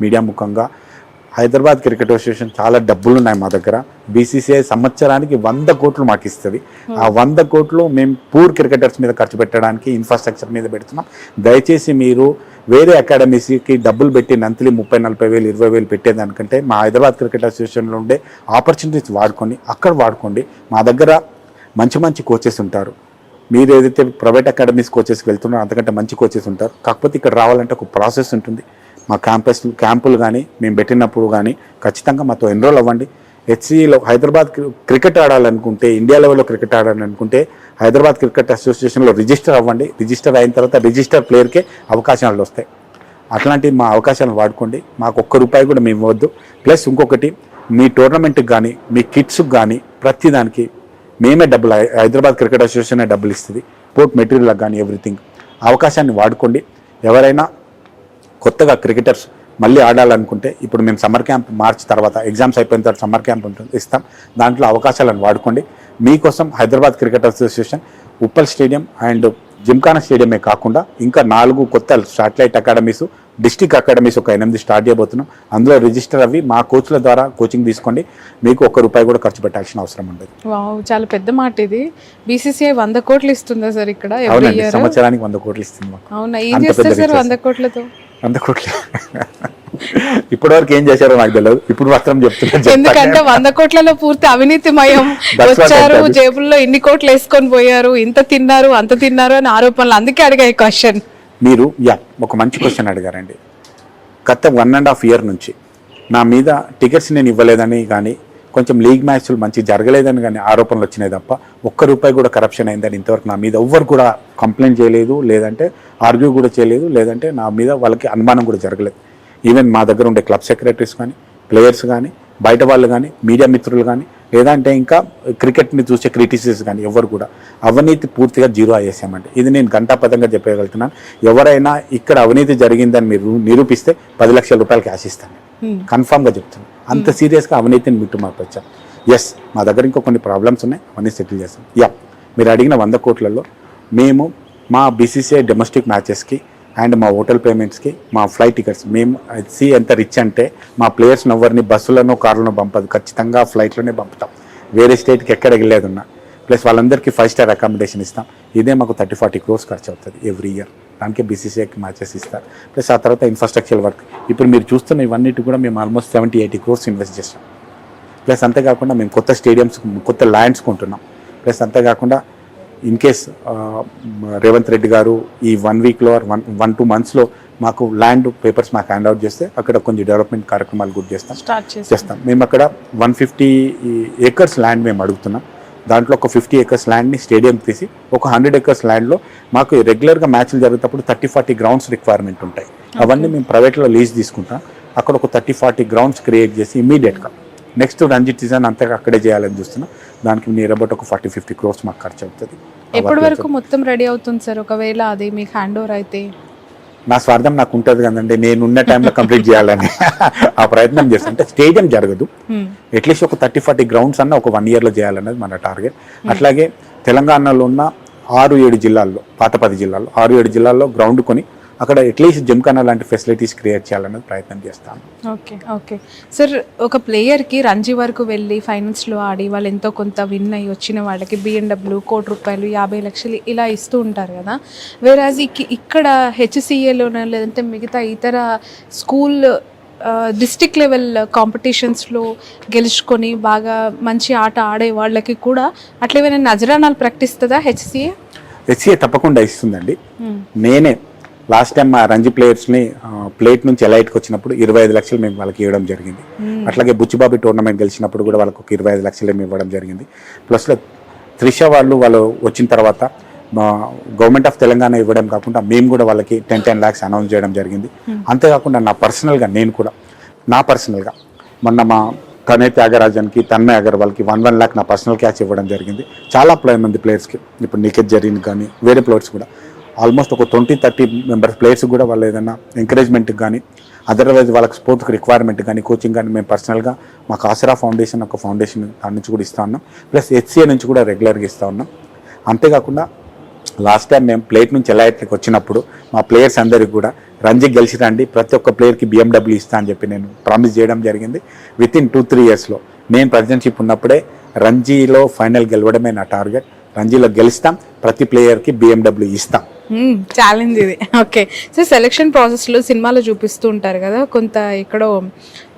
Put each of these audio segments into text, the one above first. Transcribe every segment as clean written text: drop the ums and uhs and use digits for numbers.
Media ముఖంగా Hyderabad cricket association చాలా డబ్బులు ఉన్నాయి మా దగ్గర. బీసీసీఐ సంవత్సరానికి 100 కోట్లు మాకు ఇస్తుంది. ఆ 100 కోట్లు మేము పూర్ క్రికెటర్స్ మీద ఖర్చు పెట్టడానికి, ఇన్ఫ్రాస్ట్రక్చర్ మీద పెడుతున్నాం. దయచేసి మీరు వేరే అకాడమీస్కి డబ్బులు పెట్టి నంతిలి 30-40 వేలు 20 వేలు పెట్టేదానికంటే మా హైదరాబాద్ క్రికెట్ అసోసియేషన్లో ఉండే ఆపర్చునిటీస్ వాడుకొని అక్కడ వాడుకోండి. మా దగ్గర మంచి మంచి కోచెస్ ఉంటారు. మీరు ఏదైతే ప్రైవేట్ అకాడమీస్ కోచెస్కి వెళ్తున్నారో అంతకంటే మంచి కోచెస్ ఉంటారు. కాకపోతే ఇక్కడ రావాలంటే ఒక ప్రాసెస్ ఉంటుంది. మా క్యాంపులు కానీ మేము పెట్టినప్పుడు కానీ ఖచ్చితంగా మాతో ఎన్రోల్ అవ్వండి. హెచ్సిలో హైదరాబాద్ క్రికెట్ ఆడాలనుకుంటే, ఇండియా లెవెల్లో క్రికెట్ ఆడాలనుకుంటే హైదరాబాద్ క్రికెట్ అసోసియేషన్లో రిజిస్టర్ అవ్వండి. రిజిస్టర్ అయిన తర్వాత రిజిస్టర్ ప్లేయర్కే అవకాశాలు వస్తాయి. అట్లాంటి మా అవకాశాలను వాడుకోండి. మాకు ₹1 కూడా మేము ఇవ్వద్దు. ప్లస్ ఇంకొకటి, మీ టోర్నమెంట్కి కానీ మీ కిట్స్కి కానీ ప్రతిదానికి మేమే డబ్బులు, హైదరాబాద్ క్రికెట్ అసోసియేషన్ డబ్బులు ఇస్తుంది. స్పోర్ట్ మెటీరియల్కి కానీ ఎవ్రీథింగ్. అవకాశాన్ని వాడుకోండి. ఎవరైనా కొత్తగా క్రికెటర్స్ మళ్ళీ ఆడాలనుకుంటే ఇప్పుడు మేము సమ్మర్ క్యాంప్ మార్చ్ తర్వాత ఎగ్జామ్స్ అయిపోయిన తర్వాత సమ్మర్ క్యాంప్ ఉంటుంది, ఇస్తాం. దాంట్లో అవకాశాలను వాడుకోండి. మీకోసం Hyderabad cricket association Uppal stadium and Gymkhana స్టేడియమే కాకుండా ఇంకా 4 కొత్త శాటిలైట్ అకాడమీస్, డిస్టిక్ అకాడమీస్ ఒక 8 స్టార్ట్ చేయబోతున్నాం. అందులో రిజిస్టర్ అవి మా కోచ్ల ద్వారా కోచింగ్ తీసుకోండి. మీకు ₹1 కూడా ఖర్చు పెట్టాల్సిన అవసరం ఉండదు. వావ్, చాలా పెద్ద మాట ఇది. బీసీసీఐ 100 కోట్లు ఇస్తుందా సార్ ఇక్కడ? అవునండి, సంవత్సరానికి 100 కోట్లు ఇస్తుంది మాకు. అవునా, ఏం చేస్తారు సార్ 100 కోట్లతో? 100 కోట్లు ఇప్పటివరకు ఏం చేశారో నాకు తెలియదు. ఇప్పుడు మాత్రం చెప్తున్నారు, ఎందుకంటే 100 కోట్లలో పూర్తి అవినీతిమయం. వచ్చారు, జేబుల్లో ఇన్ని కోట్లు వేసుకొని పోయారు, ఇంత తిన్నారు అంత తిన్నారు అని ఆరోపణలు. అందుకే అడిగా ఈ క్వశ్చన్. మీరు ఒక మంచి క్వశ్చన్ అడిగారండి. గత 1.5 year నుంచి నా మీద టికెట్స్ నేను ఇవ్వలేదని కానీ, కొంచెం లీగ్ మ్యాచ్లు మంచి జరగలేదని కానీ ఆరోపణలు వచ్చినాయి తప్ప ₹1 కూడా కరప్షన్ అయిందని ఇంతవరకు నా మీద ఎవ్వరు కూడా కంప్లైంట్ చేయలేదు, లేదంటే ఆర్గ్యూ కూడా చేయలేదు, లేదంటే నా మీద వాళ్ళకి అనుమానం కూడా జరగలేదు. ఈవెన్ మా దగ్గర ఉండే క్లబ్ సెక్రటరీస్ కానీ, ప్లేయర్స్ కానీ, బయట వాళ్ళు కానీ, మీడియా మిత్రులు కానీ, లేదంటే ఇంకా క్రికెట్ని చూసే క్రిటిసిస్ కానీ ఎవరు కూడా అవినీతి పూర్తిగా జీరో అయ్యేసామండి. ఇది నేను ఘంటాపథంగా చెప్పగలుగుతున్నాను. ఎవరైనా ఇక్కడ అవినీతి జరిగిందని మీరు నిరూపిస్తే ₹10 లక్షల క్యాష్ ఇస్తాను, కన్ఫామ్గా చెప్తున్నాను. అంత సీరియస్గా అవినీతిని మాకు వచ్చాం. ఎస్, మా దగ్గర ఇంకా కొన్ని ప్రాబ్లమ్స్ ఉన్నాయి, అవన్నీ సెటిల్ చేస్తాం. మీరు అడిగిన 100 కోట్లలో మేము మా బీసీసీఐ డొమెస్టిక్ మ్యాచెస్కి అండ్ మా హోటల్ పేమెంట్స్కి, మా ఫ్లైట్ టికెట్స్, మేము ఎంత రిచ్ అంటే మా ప్లేయర్స్ని ఎవరిని బస్సులను కార్లను పంపదు, ఖచ్చితంగా ఫ్లైట్లోనే పంపుతాం. వేరే స్టేట్కి ఎక్కడ వెళ్ళేదున్నా. ప్లస్ వాళ్ళందరికీ 5 స్టార్ అకామిడేషన్ ఇస్తాం. ఇదే మాకు 30-40 crores ఖర్చు అవుతుంది ఎవ్రీ ఇయర్. దానికే బీసీసీఐకి మ్యాచెస్ ఇస్తారు. ప్లస్ ఆ తర్వాత ఇన్ఫ్రాస్ట్రక్చర్ వర్క్. ఇప్పుడు మీరు చూస్తున్న ఇవన్నిటి కూడా మేము ఆల్మోస్ట్ 70-80 crores ఇన్వెస్ట్ చేస్తాం. ప్లస్ అంతేకాకుండా మేము కొత్త స్టేడియంస్, కొత్త ల్యాండ్స్ కొంటున్నాం. ప్లస్ అంతేకాకుండా ఇన్ కేస్ రేవంత్ రెడ్డి గారు ఈ 1 weekలో 1-2 monthsలో మాకు ల్యాండ్ పేపర్స్ మాకు హ్యాండ్ అవుట్ చేస్తే అక్కడ కొంచెం డెవలప్మెంట్ కార్యక్రమాలు కూడా చేస్తాం. మేము అక్కడ 150 acres ల్యాండ్ మేము అడుగుతున్నాం. దాంట్లో ఒక 50 acres ల్యాండ్ని స్టేడియం తీసి ఒక 100 acres ల్యాండ్లో మాకు రెగ్యులర్గా మ్యాచ్లు జరుగుతున్నప్పుడు 30-40 grounds రిక్వైర్మెంట్ ఉంటాయి. అవన్నీ మేము ప్రైవేట్లో లీజ్ తీసుకుంటాం. అక్కడ ఒక 30-40 grounds క్రియేట్ చేసి ఇమీడియట్గా నెక్స్ట్ రంజీ సీజన్ అంతా అక్కడే చేయాలని చూస్తున్నాం. దానికి నియర్ అబౌట్ ఒక 40-50 crores మాకు ఖర్చు అవుతుంది. ఎప్పటి వరకు మొత్తం రెడీ అవుతుంది సార్ ఒకవేళ అది మీకు హ్యాండ్ ఓవర్ అయితే? నా స్వార్థం నాకు ఉంటుంది కదండి, నేను ఉన్న టైంలో కంప్లీట్ చేయాలని ఆ ప్రయత్నం చేస్తాను. అంటే స్టేడియం జరగదు, అట్లీస్ట్ ఒక 30-40 grounds అన్న ఒక 1 yearలో చేయాలన్నది మన టార్గెట్. అట్లాగే తెలంగాణలో ఉన్న 6-7 జిల్లాల్లో, పాత 10 జిల్లాల్లో 6-7 జిల్లాల్లో గ్రౌండ్ కొని అక్కడ అట్లీస్ట్ జిమ్ఖానా లాంటి ఫెసిలిటీస్ క్రియేట్ చేయాలన్నది ప్రయత్నం చేస్తాను. ఓకే సార్, ఒక ప్లేయర్కి రంజీ వరకు వెళ్ళి ఫైనల్స్లో ఆడి వాళ్ళు ఎంతో కొంత విన్ అయ్యి వచ్చిన వాళ్ళకి BMW ₹1,00,00,000 50 లక్షలు ఇలా ఇస్తూ ఉంటారు కదా. వేరాజ్ ఇక్కడ హెచ్సిఏలోనే లేదంటే మిగతా ఇతర స్కూల్ డిస్ట్రిక్ట్ లెవెల్ కాంపిటీషన్స్లో గెలుచుకొని బాగా మంచి ఆట ఆడే వాళ్ళకి కూడా అట్లా ఏమైనా నజరానాలు ప్రకటిస్తుందా హెచ్సిఏ? హెచ్సిఏ తప్పకుండా ఇస్తుందండి. నేనే లాస్ట్ టైం మా రంజీ ప్లేయర్స్ని ప్లేట్ నుంచి ఎలైట్కి వచ్చినప్పుడు 25 లక్షలు మేము వాళ్ళకి ఇవ్వడం జరిగింది. అట్లాగే బుచ్చిబాబీ టోర్నమెంట్ గెలిచినప్పుడు కూడా వాళ్ళకి ఒక 25 లక్షలు మేము ఇవ్వడం జరిగింది. ప్లస్లో త్రిష వాళ్ళు వచ్చిన తర్వాత గవర్నమెంట్ ఆఫ్ తెలంగాణ ఇవ్వడం కాకుండా మేము కూడా వాళ్ళకి 10 lakhs అనౌన్స్ చేయడం జరిగింది. అంతేకాకుండా నేను కూడా నా పర్సనల్గా మొన్న మా తనే త్యాగరాజన్కి, తన్మయ్ అగర్వాల్కి 1 lakh నా పర్సనల్ క్యాష్ ఇవ్వడం జరిగింది. చాలా మంది ప్లేయర్స్కి, ఇప్పుడు నిఖిత్ జరీన్ కానీ వేరే ప్లేయర్స్ కూడా ఆల్మోస్ట్ ఒక 20-30 members ప్లేయర్స్ కూడా వాళ్ళు ఏదైనా ఎంకరేజ్మెంట్కి కానీ అదర్వైజ్ వాళ్ళకి స్పోర్ట్స్కి రిక్వైర్మెంట్ కానీ కోచింగ్ కానీ మేము పర్సనల్గా మాకు ఆసరా ఫౌండేషన్ ఒక ఫౌండేషన్ దాని నుంచి కూడా ఇస్తూ ఉన్నాం. ప్లస్ హెచ్సిఏ నుంచి కూడా రెగ్యులర్గా ఇస్తూ ఉన్నాం. అంతేకాకుండా లాస్ట్ టైం మేము ప్లేట్ నుంచి ఎలైట్కి వచ్చినప్పుడు మా ప్లేయర్స్ అందరికి కూడా రంజీ గెలిచి రండి, ప్రతి ఒక్క ప్లేయర్కి BMW ఇస్తా అని చెప్పి నేను ప్రామిస్ చేయడం జరిగింది. వితిన్ 2-3 ఇయర్స్లో నేను ప్రెసిడెంట్షిప్ ఉన్నప్పుడే రంజీలో ఫైనల్ గెలవడమే నా టార్గెట్. రంజీలో గెలుస్తాం, ప్రతి ప్లేయర్కి BMW ఇస్తాం. ఛాలెంజ్ ఇది. ఓకే, సో సెలెక్షన్ ప్రాసెస్లో సినిమాలో చూపిస్తూ ఉంటారు కదా, కొంత ఎక్కడో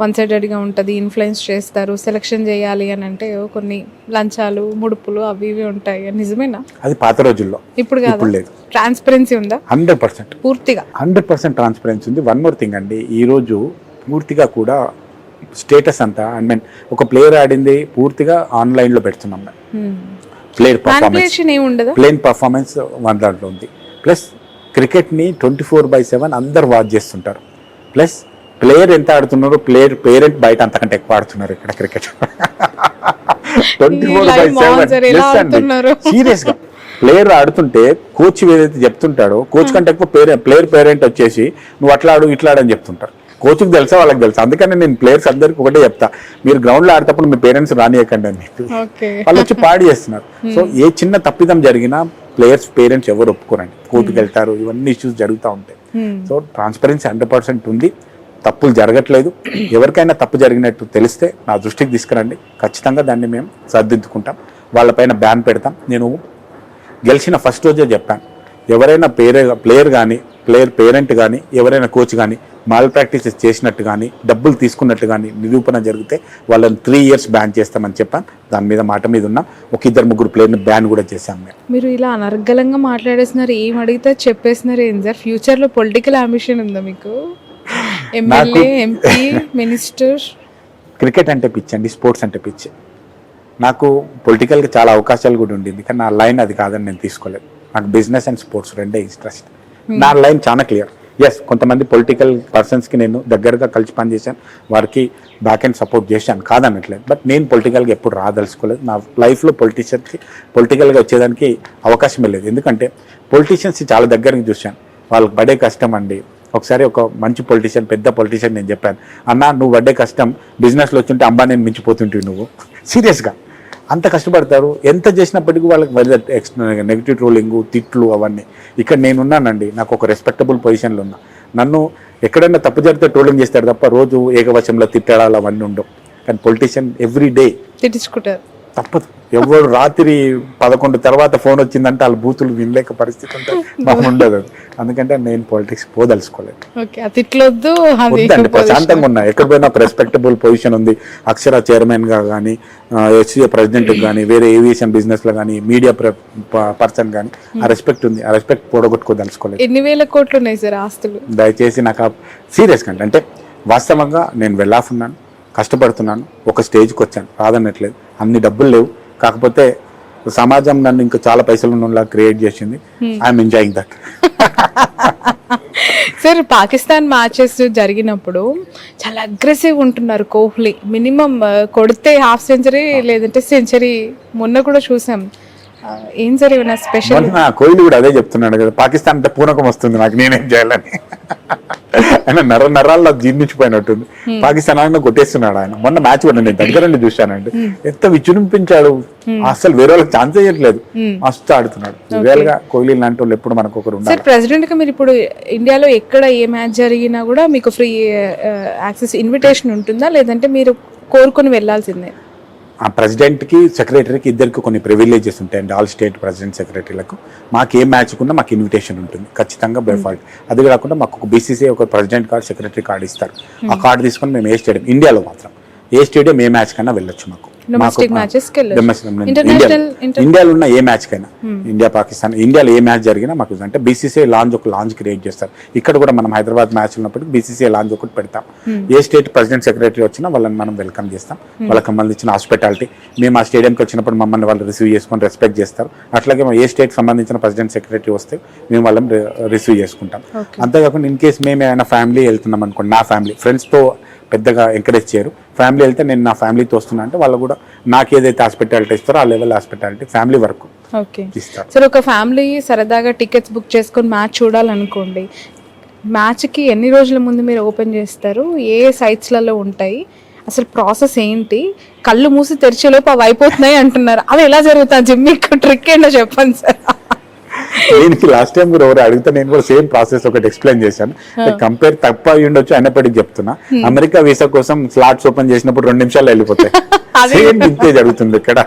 వన్ సైడెడ్గా ఉంటుంది, ఇన్ఫ్లుయెన్స్ చేస్తారు. సెలెక్షన్ చేయాలి అని అంటే కొన్ని లంచాలు, ముడుపులు అవి ఇవి ఉంటాయి, నిజమేనా? అది పాత రోజుల్లో, ఇప్పుడు కాదు. లేదు. ట్రాన్స్పరెన్సీ ఉందా? 100% పూర్తిగా 100% ట్రాన్స్పరెన్సీ ఉంది. వన్ మోర్ థింగ్ అండి, ఈరోజు పూర్తిగా కూడా స్టేటస్ అంతా ఒక ప్లేయర్ ఆడింది పూర్తిగా ఆన్లైన్లో పెడుతున్నాం. ప్లేయర్ పర్ఫార్మెన్స్ వన్ దాంట్లో ఉంది. ప్లస్ క్రికెట్ని 24/7 అందరు వాచ్ చేస్తుంటారు. ప్లస్ ప్లేయర్ ఎంత ఆడుతున్నారు, ప్లేయర్ పేరెంట్ బయట అంతకంటే ఎక్కువ ఆడుతున్నారు ఇక్కడ క్రికెట్. 24/7 సీరియస్గా ప్లేయర్ ఆడుతుంటే కోచ్ ఏదైతే చెప్తుంటాడో, కోచ్ కంటే ఎక్కువ ప్లేయర్ పేరెంట్ వచ్చేసి నువ్వు అట్లా ఆడు ఇట్లా ఆడని చెప్తుంటారు. కోచ్కి తెలుసా, వాళ్ళకి తెలుసా. అందుకని నేను ప్లేయర్స్ అందరికి ఒకటే చెప్తా, మీరు గ్రౌండ్లో ఆడేటప్పుడు మీ పేరెంట్స్ రానియకండి అని. వాళ్ళు వచ్చి పాడు చేస్తున్నారు. సో ఏ చిన్న తప్పిదం జరిగినా ప్లేయర్స్ పేరెంట్స్ ఎవరు ఒప్పుకోరండి, కోర్టుకు వెళ్తారు, ఇవన్నీ ఇష్యూస్ జరుగుతూ ఉంటాయి. సో ట్రాన్స్పరెన్సీ 100% ఉంది, తప్పులు జరగట్లేదు. ఎవరికైనా తప్పు జరిగినట్టు తెలిస్తే నా దృష్టికి తీసుకురండి, ఖచ్చితంగా దాన్ని మేము సర్దిద్దుకుంటాం, వాళ్ళపైన బ్యాన్ పెడతాం. నేను గెలిచిన ఫస్ట్ రోజే చెప్పాను, ఎవరైనా ప్లేయర్ కానీ ప్లేయర్ పేరెంట్ కానీ ఎవరైనా కోచ్ కానీ మాల్ ప్రాక్టీసెస్ చేసినట్టు కానీ డబ్బులు తీసుకున్నట్టు కానీ నిరూపణ జరిగితే వాళ్ళని 3 years బ్యాన్ చేస్తామని చెప్పాను. దాని మీద మాట మీద ఉన్నాం. ఒక 2-3 ప్లేయర్ని బ్యాన్ కూడా చేశాం మేము. మీరు ఇలా అనర్గళంగా మాట్లాడేస్తున్నారు, ఏం అడిగితే చెప్పేస్తున్నారు. ఏం సార్ ఫ్యూచర్లో పొలిటికల్ అంబిషన్ ఉందా మీకు? MLA, MP, minister? క్రికెట్ అంటే పిచ్చి అండి, స్పోర్ట్స్ అంటే పిచ్చి. నాకు పొలిటికల్గా చాలా అవకాశాలు కూడా ఉండింది, కానీ నా లైన్ అది కాదని నేను తీసుకోలేదు. నాకు బిజినెస్ అండ్ స్పోర్ట్స్ రెండే ఇంట్రెస్ట్. నా లైన్ చాలా క్లియర్. ఎస్, కొంతమంది పొలిటికల్ పర్సన్స్కి నేను దగ్గరగా కలిసి పనిచేశాను, వారికి బ్యాక్ అండ్ సపోర్ట్ చేశాను, కాదనట్లేదు. బట్ నేను పొలిటికల్గా ఎప్పుడు రాదలుచుకోలేదు. నా లైఫ్లో పొలిటికల్గా వచ్చేదానికి అవకాశమే లేదు. ఎందుకంటే పొలిటీషియన్స్ చాలా దగ్గరికి చూశాను, వాళ్ళకి పడే కష్టం అండి. ఒకసారి ఒక మంచి పొలిటీషియన్, పెద్ద పొలిటీషియన్ నేను చెప్పాను, అన్న నువ్వు పడ్డే కష్టం బిజినెస్లో వచ్చుంటే అంబానీని మించిపోతుంటే నువ్వు. సీరియస్గా అంత కష్టపడతారు, ఎంత చేసినప్పటికీ వాళ్ళకి నెగిటివ్ ట్రోలింగ్, తిట్లు అవన్నీ. ఇక్కడ నేనున్నానండి, నాకు ఒక రెస్పెక్టబుల్ పొజిషన్లో ఉన్నా. నన్ను ఎక్కడైనా తప్పు జరిగితే ట్రోలింగ్ చేస్తారు తప్ప రోజు ఏకవచంలో తిట్టడాలు అవన్నీ ఉండవు. కానీ పొలిటీషియన్ ఎవ్రీ డే తిట్టించుకుంటారు, తప్పదు. ఎవరు రాత్రి 11 తర్వాత ఫోన్ వచ్చిందంటే వాళ్ళ బూతులు వినలేక పరిస్థితి ఉంటుంది, మాకు ఉండదు. అందుకంటే నేను పాలిటిక్స్ పోదలుచుకోలేదు. వద్దండి, ప్రశాంతంగా ఉన్నా. ఎక్కడ పోయినా ఒక రెస్పెక్టబుల్ పొజిషన్ ఉంది. అక్షర చైర్మన్గా కానీ, HCA ప్రెసిడెంట్కి కానీ, వేరే ఏవియేషన్ బిజినెస్లో కానీ, మీడియా పర్సన్ కానీ ఆ రెస్పెక్ట్ ఉంది. ఆ రెస్పెక్ట్ పోడగొట్టుకోదలుచుకోలేదు. ఎన్ని వేల కోట్లు ఉన్నాయి సార్ ఆస్తులు? దయచేసి నాకు సీరియస్గా అంటే వాస్తవంగా నేను వెళ్ళాఫ్ ఉన్నాను, కష్టపడుతున్నాను, ఒక స్టేజ్కి వచ్చాను, రాదనట్లేదు. అన్ని డబ్బులు లేవు, కాకపోతే సమాజం నన్ను ఇంకా చాలా పైసలు ఉన్నలా క్రియేట్ చేసింది. I'm enjoying that. Sir Pakistan matches జరిగినప్పుడు చాలా అగ్రెసివ్ ఉంటున్నారు కోహ్లీ. మినిమం కొడితే హాఫ్ సెంచరీ లేదంటే సెంచరీ. మొన్న కూడా చూసాం. ఏం సార్ ఏమైనా స్పెషల్? కోహ్లీ కూడా అదే చెప్తున్నాడు కదా, పాకిస్తాన్ అంటే పూనకం వస్తుంది నాకు, నేనేం చేయాలని. ఆయన నరాల్లో జీర్ణించిపోయినట్టుంది. పాకిస్తాన్ ఆయన కొట్టేస్తున్నాడు. ఆయన మొన్న మ్యాచ్ కూడా నేను దగ్గరండి చూశానండి, ఎంత విజృంభించాడు. అసలు వేరే వాళ్ళకి ఛాన్స్ ఇవ్వట్లేదు, మస్తు ఆడుతున్నాడు. రియల్ గా కోహ్లీ లాంటి వాళ్ళు ఎప్పుడు మనకు ఒకరు ఉన్నారు. ప్రెసిడెంట్ గా మీరు ఇప్పుడు ఇండియాలో ఎక్కడ ఏ మ్యాచ్ జరిగినా కూడా మీకు ఫ్రీ యాక్సెస్ ఇన్విటేషన్ ఉంటుందా, లేదంటే మీరు కోరుకొని వెళ్ళాల్సిందే? ఆ ప్రెసిడెంట్కి, సెక్రటరీకి ఇద్దరికి కొన్ని ప్రివిలేజెస్ ఉంటాయండి. ఆల్ స్టేట్ ప్రెసిడెంట్, సెక్రటరీలకు మాకు ఏ మ్యాచ్ కున్నా మాకు ఇన్విటేషన్ ఉంటుంది ఖచ్చితంగా బై ఫాల్ట్. అది కాకుండా మాకు ఒక BCCI ఒక ప్రెసిడెంట్ కార్డ్, సెక్రటరీ కార్డ్ ఇస్తారు. ఆ కార్డు తీసుకొని మేము ఏ స్టేడియం, ఇండియాలో మాత్రం ఏ స్టేడియం ఏ మ్యాచ్ కన్నా వెళ్ళొచ్చు. మాకు ఇండియాలో ఉన్న ఏ మ్యాచ్ కైనా, ఇండియా పాకిస్తాన్, ఇండియాలో ఏ మ్యాచ్ జరిగినా మాకు అంటే BCCI ఒక లాంజ్ క్రియేట్ చేస్తారు. ఇక్కడ కూడా మనం హైదరాబాద్ మ్యాచ్ ఉన్నప్పటికీ BCCI లాంజ్ ఒకటి పెడతాం. ఏ స్టేట్ ప్రెసిడెంట్, సెక్రటరీ వచ్చినా వాళ్ళని మనం వెల్కమ్ చేస్తాం. వాళ్ళకి సంబంధించిన హాస్పిటాలిటీ, మేము ఆ స్టేడియంకి వచ్చినప్పుడు మమ్మల్ని వాళ్ళు రిసీవ్ చేసుకొని రెస్పెక్ట్ చేస్తారు. అట్లాగే ఏ స్టేట్ సంబంధించిన ప్రెసిడెంట్, సెక్రటరీ వస్తే మేము వాళ్ళని రిసీవ్ చేసుకుంటాం. అంతేకాకుండా ఇన్ కేసు మేము ఏమైనా ఫ్యామిలీ వెళ్తున్నాం అనుకోండి, నా ఫ్యామిలీ ఫ్రెండ్స్తో పెద్దగా ఎంకరేజ్ చేయరు. ఫ్యామిలీ వెళ్తే నేను నా ఫ్యామిలీతో వస్తున్నా అంటే వాళ్ళు కూడా నాకు ఏదైతే హాస్పిటాలిటీ ఇస్తారో ఆ లెవెల్ హాస్పిటాలిటీ ఫ్యామిలీ వరకు ఇస్తారు. సరే, ఒక ఫ్యామిలీ సరదాగా టికెట్స్ బుక్ చేసుకొని మ్యాచ్ చూడాలనుకోండి, మ్యాచ్కి ఎన్ని రోజుల ముందు మీరు ఓపెన్ చేస్తారు? ఏ సైట్స్లలో ఉంటాయి? అసలు ప్రాసెస్ ఏంటి? కళ్ళు మూసి తెరిచేలోపు అవి అయిపోతున్నాయి అంటున్నారు, అది ఎలా జరుగుతుంది? మీకు ట్రిక్ ఏంటో చెప్పండి సార్. దీనికి లాస్ట్ టైం కూడా ఎవరు అడిగితే నేను కూడా సేమ్ ప్రాసెస్ ఒకటి ఎక్స్ప్లెయిన్ చేశాను. కంపేర్ తప్ప అయి ఉండొచ్చు, అయినప్పటికీ చెప్తున్నా. అమెరికా వీసా కోసం స్లాట్స్ ఓపెన్ చేసినప్పుడు 2 నిమిషాలు వెళ్ళిపోతాయి. సేమ్ ఇంతే జరుగుతుంది ఇక్కడ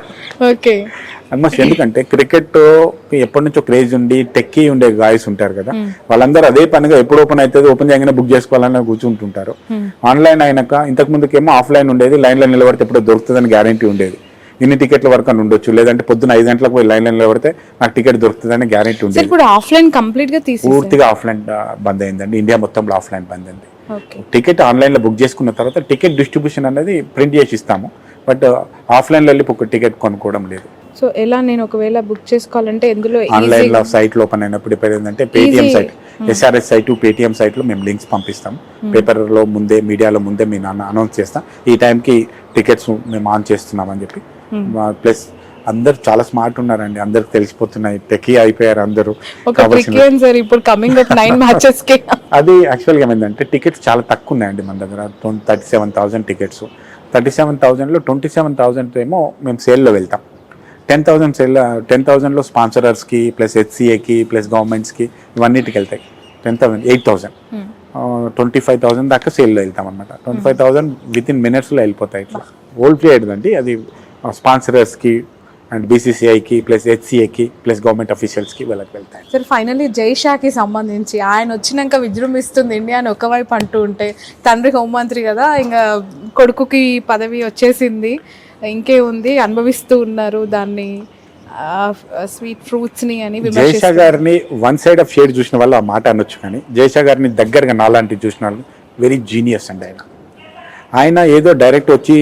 ఓకే. ఆల్మోస్ట్. ఎందుకంటే క్రికెట్ ఎప్పటి నుంచో క్రేజ్ ఉండి టెక్కీ ఉండే గాయస్ ఉంటారు కదా, వాళ్ళందరూ అదే పనిగా ఎప్పుడు ఓపెన్ అవుతుంది, ఓపెన్ చేయగానే బుక్ చేసుకోవాలని కూర్చుంటుంటారు. ఆన్లైన్ అయినాక ఇంతకు ముందుకేమో ఆఫ్లైన్ ఉండేది, లైన్లో నిలబడితే ఎప్పుడో దొరుకుతుందని గ్యారంటీ ఉండేది. ఇన్ని టికెట్ల వరకు అని ఉండొచ్చు, లేదంటే పొద్దున 5 గంటలకు పోయి లైన్లో నిలబడితే నాకు టికెట్ దొరుకుతుందని గ్యారంటీ ఉండేది. ఇప్పుడు ఆఫ్లైన్ కంప్లీట్ గా పూర్తిగా ఆఫ్లైన్ బంద్ అయిందండి. ఇండియా మొత్తంలో ఆఫ్లైన్ బంద్ అయింది. ఓకే. టికెట్ ఆన్లైన్లో బుక్ చేసుకున్న తర్వాత టికెట్ డిస్ట్రిబ్యూషన్ అనేది ప్రింట్ చేసి ఇస్తాము, బట్ ఆఫ్లైన్లో వెళ్ళి ఒక టికెట్ కొనుక్కోవడం లేదు. సో ఎలా నేను ఒకవేళ బుక్ చేసుకోవాలంటే ఎందులో ఆన్లైన్ లో సైట్ లో ఓపెన్ అయినప్పుడు ఇప్పుడు ఏంటంటే Paytm site, SRS site, Paytm site లో మేము లింక్స్ పంపిస్తాం. పేపర్ లో ముందే, మీడియాలో ముందే మేము అనౌన్స్ చేస్తాం ఈ టైంకి టికెట్స్ మేము ఆన్ చేస్తున్నాం అని చెప్పి. ప్లస్ అందరు చాలా స్మార్ట్ ఉన్నారండి, అందరికి తెలిసిపోతున్నాయి, టెకీ అయిపోయారు అందరూ. ఇప్పుడు కమింగ్ అప్ 9 మ్యాచెస్ కి అది యాక్చువల్గా ఏమైందంటే టికెట్స్ చాలా తక్కువ ఉన్నాయండి మన దగ్గర. 37,000 టికెట్స్. 37,000లో 27,000 ఏమో మేము సేల్లో వెళ్తాం. 10,000లో స్పాన్సరర్స్కి ప్లస్ హెచ్సిఏకి ప్లస్ గవర్నమెంట్స్కి ఇవన్నిటికి వెళ్తాయి. 10,000 8,000 25,000 దాకా సేల్లో వెళ్తాం అనమాట. 25,000 విత్ ఇన్ మినిట్స్లో వెళ్ళిపోతాయి. ఇట్లా ఓల్డ్ ప్లేయర్స్ అండి అది. స్పాన్సరర్స్కి అండ్ బీసీసీఐకి ప్లస్ హెచ్సిఏకి ప్లస్ గవర్నమెంట్ అఫీషియల్స్కి వీళ్ళకి వెళ్తాయి. సార్ ఫైనల్లీ జైషాకి సంబంధించి ఆయన వచ్చినాక విజృంభిస్తుంది ఇండియా అని ఒకవైపు అంటూ ఉంటే, తండ్రి హోంమంత్రి కదా, ఇంకా కొడుకుకి పదవి వచ్చేసింది, ఇంకే ఉంది, అనుభవిస్తూ ఉన్నారు దాన్ని, స్వీట్ ఫ్రూట్స్ ని అని. జైషా గారిని వన్ సైడ్ ఆఫ్ షేడ్ చూసిన వాళ్ళు ఆ మాట అనొచ్చు, కానీ జైషా గారిని దగ్గరగా నాలాంటి చూసిన వాళ్ళు వెరీ జీనియస్ అండి. ఆయన ఏదో డైరెక్ట్ వచ్చి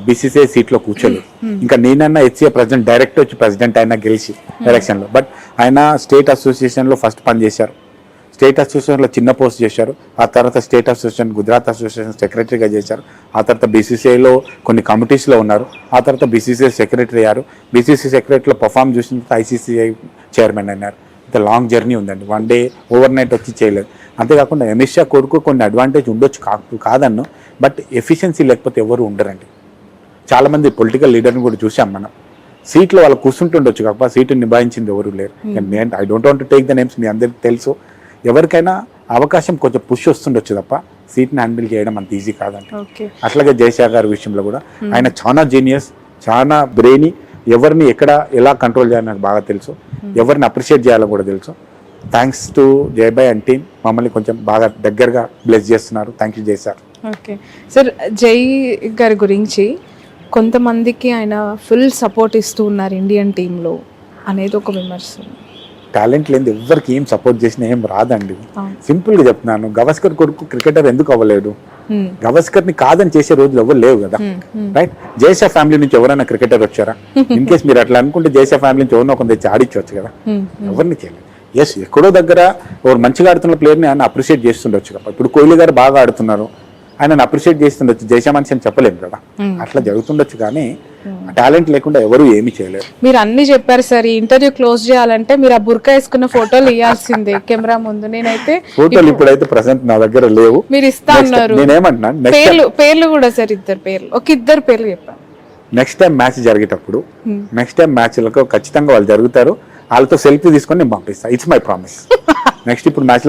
బీసీసీఐ సీట్లో కూర్చోలేదు. ఇంకా నేనన్నా హెచ్సిఏ ప్రెసిడెంట్ డైరెక్ట్ వచ్చి ప్రెసిడెంట్ అయినా గెలిచి ఎలక్షన్లో. బట్ ఆయన స్టేట్ అసోసియేషన్లో ఫస్ట్ పని చేశారు, స్టేట్ అసోసియేషన్లో చిన్న పోస్ట్ చేశారు, ఆ తర్వాత స్టేట్ అసోసియేషన్, గుజరాత్ అసోసియేషన్ సెక్రటరీగా చేశారు, ఆ తర్వాత బీసీసీఐలో కొన్ని కమిటీస్లో ఉన్నారు, ఆ తర్వాత బీసీసీఐ సెక్రటరీ అయ్యారు. బీసీసీ సెక్రటరీలో పర్ఫామ్ చేసిన తర్వాత ఐసీసీఐ చైర్మన్ అయినారు. ఇంత లాంగ్ జర్నీ ఉందండి, వన్ డే ఓవర్ నైట్ వచ్చి చేయలేదు. అంతేకాకుండా అమిత్ షా కొడుకు కొన్ని అడ్వాంటేజ్ ఉండొచ్చు, కాదన్ను, బట్ ఎఫిషియన్సీ లేకపోతే ఎవరు ఉండరండి. చాలామంది పొలిటికల్ లీడర్ని కూడా చూసాం మనం, సీట్లో వాళ్ళు కూర్చుంటుండొచ్చు కాకపోతే సీటు నిభాయించింది ఎవరు లేరు. నేను I don't want to take the names, మీ అందరికీ తెలుసు. ఎవరికైనా అవకాశం కొంచెం పుష్ వస్తుండొచ్చు తప్ప సీట్ని హ్యాండిల్ చేయడం అంత ఈజీ కాదండి. అట్లాగే జైషా గారి విషయంలో కూడా ఆయన చాలా జీనియస్, చాలా బ్రెయినీ, ఎవరిని ఎక్కడ ఎలా కంట్రోల్ చేయాలని నాకు బాగా తెలుసు, ఎవరిని అప్రిషియేట్ చేయాలో కూడా తెలుసు. థ్యాంక్స్ టు జయబాయ్ అండ్ టీమ్, మమ్మల్ని కొంచెం బాగా దగ్గరగా బ్లెస్ చేస్తున్నారు. థ్యాంక్ యూ జై సార్. ఓకే సార్, జై గారి గురించి కొంతమందికి ఆయన ఫుల్ సపోర్ట్ ఇస్తూ ఉన్నారు ఇండియన్ టీంలో అనేది ఒక విమర్శ. టాలెంట్ లేని ఎవరికి ఏం సపోర్ట్ చేసినా ఏం రాదండి. సింపుల్గా చెప్తున్నాను, గవాస్కర్ కొడుకు క్రికెటర్ ఎందుకు అవ్వలేడు? గవాస్కర్ని కాదని చేసే రోజులు ఎవరు లేవు కదా, రైట్? జైషా ఫ్యామిలీ నుంచి ఎవరైనా క్రికెటర్ వచ్చారా? ఇన్ కేస్ మీరు అట్లా అనుకుంటే జైషా ఫ్యామిలీ నుంచి ఎవరినో కొంత తెచ్చి ఆడించవచ్చు కదా, ఎవరిని చేయలేదు. ఎస్, ఎక్కడో దగ్గర ఎవరు మంచిగా ఆడుతున్న ప్లేయర్ని ఆయన అప్రిషియేట్ చేస్తుండొచ్చు కదా. ఇప్పుడు కోహ్లీ గారు బాగా ఆడుతున్నారు, ఆయన అప్రిషియేట్ చేస్తుండొచ్చు, జైషా మనిషి అని చెప్పలేము కదా, అట్లా జరుగుతుండొచ్చు. కానీ టాలెంట్ లేకుండా ఎవరు ఏమీ చేయలేరు. మీరు అన్ని చెప్పారు సార్, ఈ ఇంటర్వ్యూ క్లోజ్ చేయాలంటే మీరు ఆ బుర్కా వేసుకున్న ఫోటోలు ఇవ్వాల్సిందే కెమెరా ముందు. నేనైతే ఫోటోలు ఇప్పుడైతే ప్రెసెంట్ నా దగ్గర లేవు, మీరు ఇస్తా ఉన్నారు. నేనేమంటున్నాను, పేర్లు కూడా సార్, ఇద్దరు పేర్లు చెప్పాను. నెక్స్ట్ టైం మ్యాచ్ జరిగేటప్పుడు, నెక్స్ట్ టైం మ్యాచ్లకు ఖచ్చితంగా వాళ్ళు జరుగుతారు, వాళ్ళతో సెల్ఫీ తీసుకొని నేను పంపిస్తాను. It's my promise. నెక్స్ట్ ఇప్పుడు మ్యాచ్లో